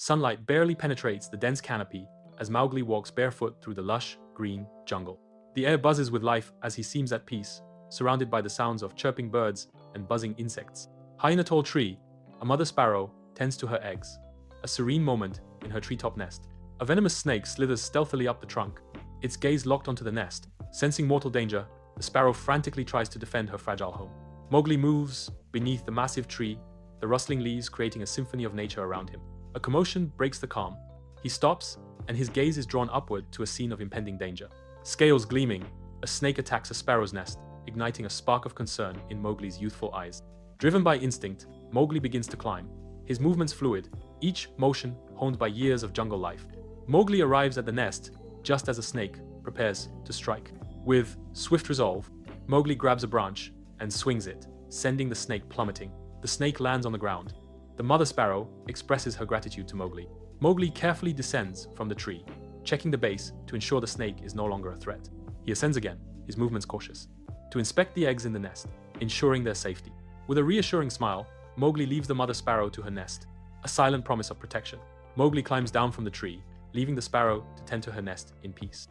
Sunlight barely penetrates the dense canopy as Mowgli walks barefoot through the lush, green jungle. The air buzzes with life as he seems at peace, surrounded by the sounds of chirping birds and buzzing insects. High in a tall tree, a mother sparrow tends to her eggs, a serene moment in her treetop nest. A venomous snake slithers stealthily up the trunk, its gaze locked onto the nest. Sensing mortal danger, the sparrow frantically tries to defend her fragile home. Mowgli moves beneath the massive tree, the rustling leaves creating a symphony of nature around him. A commotion breaks the calm. He stops, and his gaze is drawn upward to a scene of impending danger. Scales gleaming, a snake attacks a sparrow's nest, igniting a spark of concern in Mowgli's youthful eyes. Driven by instinct, Mowgli begins to climb, his movements fluid, each motion honed by years of jungle life. Mowgli arrives at the nest just as a snake prepares to strike. With swift resolve, Mowgli grabs a branch and swings it, sending the snake plummeting. The snake lands on the ground. The mother sparrow expresses her gratitude to Mowgli. Mowgli carefully descends from the tree, checking the base to ensure the snake is no longer a threat. He ascends again, his movements cautious, to inspect the eggs in the nest, ensuring their safety. With a reassuring smile, Mowgli leaves the mother sparrow to her nest, a silent promise of protection. Mowgli climbs down from the tree, leaving the sparrow to tend to her nest in peace.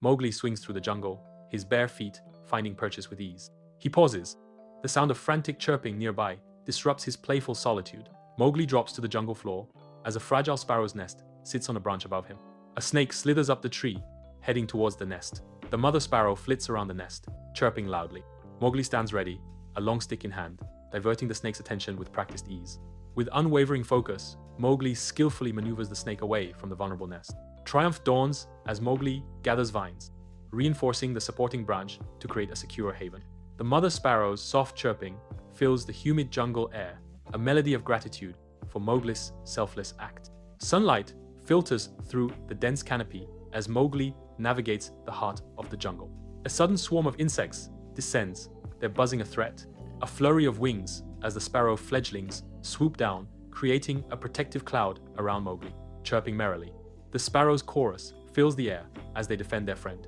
Mowgli swings through the jungle, his bare feet finding purchase with ease. He pauses. The sound of frantic chirping nearby disrupts his playful solitude. Mowgli drops to the jungle floor as a fragile sparrow's nest sits on a branch above him. A snake slithers up the tree, heading towards the nest. The mother sparrow flits around the nest, chirping loudly. Mowgli stands ready, a long stick in hand, diverting the snake's attention with practiced ease. With unwavering focus, Mowgli skillfully maneuvers the snake away from the vulnerable nest. Triumph dawns as Mowgli gathers vines, reinforcing the supporting branch to create a secure haven. The mother sparrow's soft chirping fills the humid jungle air, a melody of gratitude for Mowgli's selfless act. Sunlight filters through the dense canopy as Mowgli navigates the heart of the jungle. A sudden swarm of insects descends, their buzzing a threat. A flurry of wings as the sparrow fledglings swoop down, creating a protective cloud around Mowgli, chirping merrily. The sparrow's chorus fills the air as they defend their friend.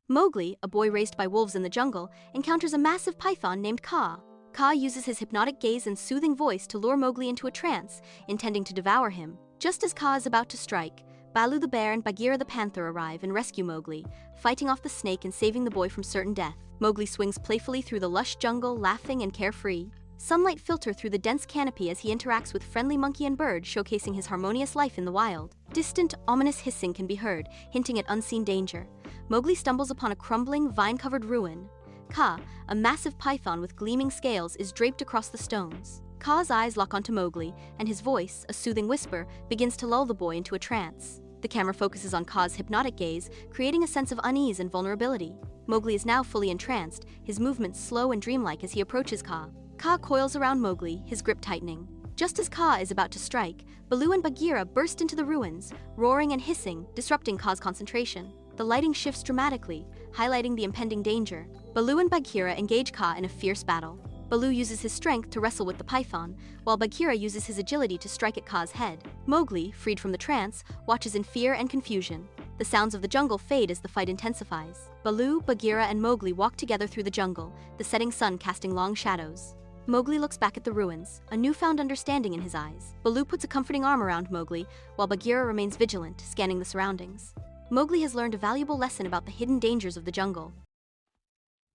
Mowgli, a boy raised by wolves in the jungle, encounters a massive python named Kaa. Kaa uses his hypnotic gaze and soothing voice to lure Mowgli into a trance, intending to devour him. Just as Kaa is about to strike, Baloo the bear and Bagheera the panther arrive and rescue Mowgli, fighting off the snake and saving the boy from certain death. Mowgli swings playfully through the lush jungle, laughing and carefree. Sunlight filters through the dense canopy as he interacts with friendly monkey and bird, showcasing his harmonious life in the wild. Distant, ominous hissing can be heard, hinting at unseen danger. Mowgli stumbles upon a crumbling, vine-covered ruin. Kaa, a massive python with gleaming scales, is draped across the stones. Kaa's eyes lock onto Mowgli, and his voice, a soothing whisper, begins to lull the boy into a trance. The camera focuses on Kaa's hypnotic gaze, creating a sense of unease and vulnerability. Mowgli is now fully entranced, his movements slow and dreamlike as he approaches Kaa. Kaa coils around Mowgli, his grip tightening. Just as Kaa is about to strike, Baloo and Bagheera burst into the ruins, roaring and hissing, disrupting Kaa's concentration. The lighting shifts dramatically, highlighting the impending danger. Baloo and Bagheera engage Kaa in a fierce battle. Baloo uses his strength to wrestle with the python, while Bagheera uses his agility to strike at Kaa's head. Mowgli, freed from the trance, watches in fear and confusion. The sounds of the jungle fade as the fight intensifies. Baloo, Bagheera, and Mowgli walk together through the jungle, the setting sun casting long shadows. Mowgli looks back at the ruins, a newfound understanding in his eyes. Baloo puts a comforting arm around Mowgli, while Bagheera remains vigilant, scanning the surroundings. Mowgli has learned a valuable lesson about the hidden dangers of the jungle.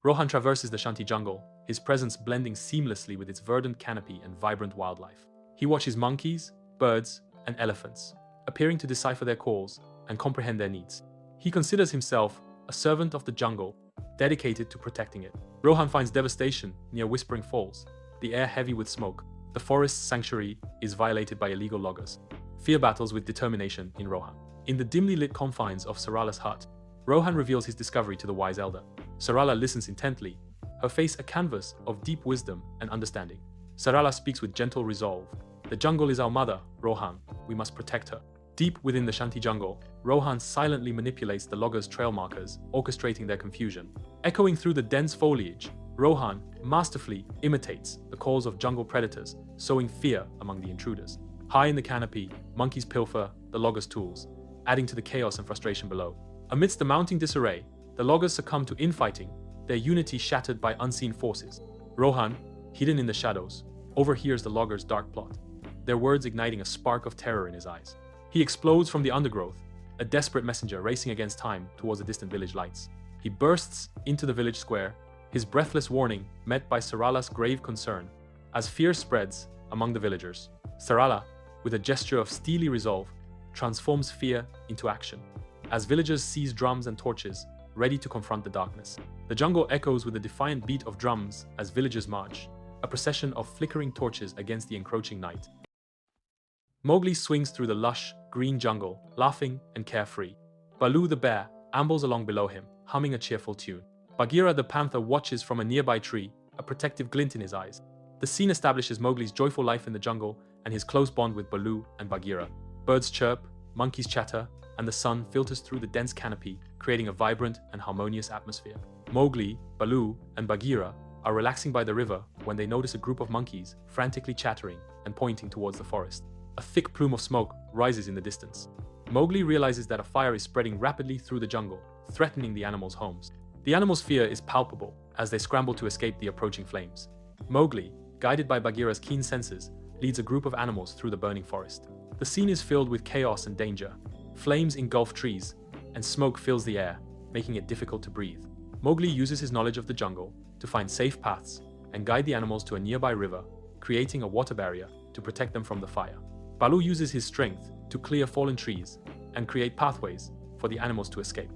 Rohan traverses the Shanti jungle, his presence blending seamlessly with its verdant canopy and vibrant wildlife. He watches monkeys, birds, and elephants, appearing to decipher their calls and comprehend their needs. He considers himself a servant of the jungle, dedicated to protecting it. Rohan finds devastation near Whispering Falls, the air heavy with smoke. The forest's sanctuary is violated by illegal loggers. Fear battles with determination in Rohan. In the dimly lit confines of Sarala's hut, Rohan reveals his discovery to the wise elder. Sarala listens intently, her face a canvas of deep wisdom and understanding. Sarala speaks with gentle resolve. The jungle is our mother, Rohan. We must protect her. Deep within the Shanti jungle, Rohan silently manipulates the loggers' trail markers, orchestrating their confusion. Echoing through the dense foliage, Rohan masterfully imitates the calls of jungle predators, sowing fear among the intruders. High in the canopy, monkeys pilfer the loggers' tools, adding to the chaos and frustration below. Amidst the mounting disarray, the loggers succumb to infighting, their unity shattered by unseen forces. Rohan, hidden in the shadows, overhears the loggers' dark plot. their words igniting a spark of terror in his eyes. He explodes from the undergrowth, a desperate messenger racing against time towards the distant village lights. He bursts into the village square, his breathless warning met by Sarala's grave concern, as fear spreads among the villagers. Sarala, with a gesture of steely resolve, transforms fear into action. As villagers seize drums and torches, ready to confront the darkness. The jungle echoes with the defiant beat of drums as villagers march, a procession of flickering torches against the encroaching night. Mowgli swings through the lush, green jungle, laughing and carefree. Baloo the bear ambles along below him, humming a cheerful tune. Bagheera the panther watches from a nearby tree, a protective glint in his eyes. The scene establishes Mowgli's joyful life in the jungle and his close bond with Baloo and Bagheera. Birds chirp, monkeys chatter, and the sun filters through the dense canopy, creating a vibrant and harmonious atmosphere. Mowgli, Baloo, and Bagheera are relaxing by the river when they notice a group of monkeys frantically chattering and pointing towards the forest. A thick plume of smoke rises in the distance. Mowgli realizes that a fire is spreading rapidly through the jungle, threatening the animals' homes. The animals' fear is palpable as they scramble to escape the approaching flames. Mowgli, guided by Bagheera's keen senses, leads a group of animals through the burning forest. The scene is filled with chaos and danger. Flames engulf trees, and smoke fills the air, making it difficult to breathe. Mowgli uses his knowledge of the jungle to find safe paths and guide the animals to a nearby river, creating a water barrier to protect them from the fire. Baloo uses his strength to clear fallen trees and create pathways for the animals to escape.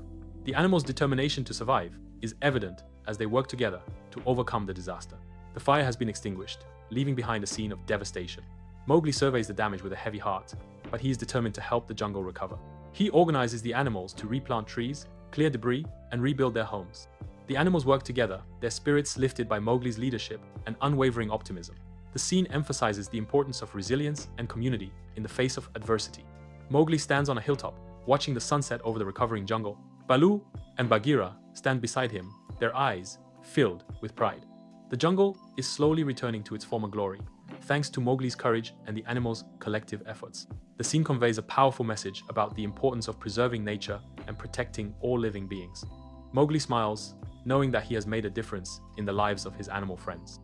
The animals' determination to survive is evident as they work together to overcome the disaster. The fire has been extinguished, leaving behind a scene of devastation. Mowgli surveys the damage with a heavy heart, but he is determined to help the jungle recover. He organizes the animals to replant trees, clear debris, and rebuild their homes. The animals work together, their spirits lifted by Mowgli's leadership and unwavering optimism. The scene emphasizes the importance of resilience and community in the face of adversity. Mowgli stands on a hilltop, watching the sunset over the recovering jungle. Baloo and Bagheera stand beside him, their eyes filled with pride. The jungle is slowly returning to its former glory, thanks to Mowgli's courage and the animals' collective efforts. The scene conveys a powerful message about the importance of preserving nature and protecting all living beings. Mowgli smiles, knowing that he has made a difference in the lives of his animal friends.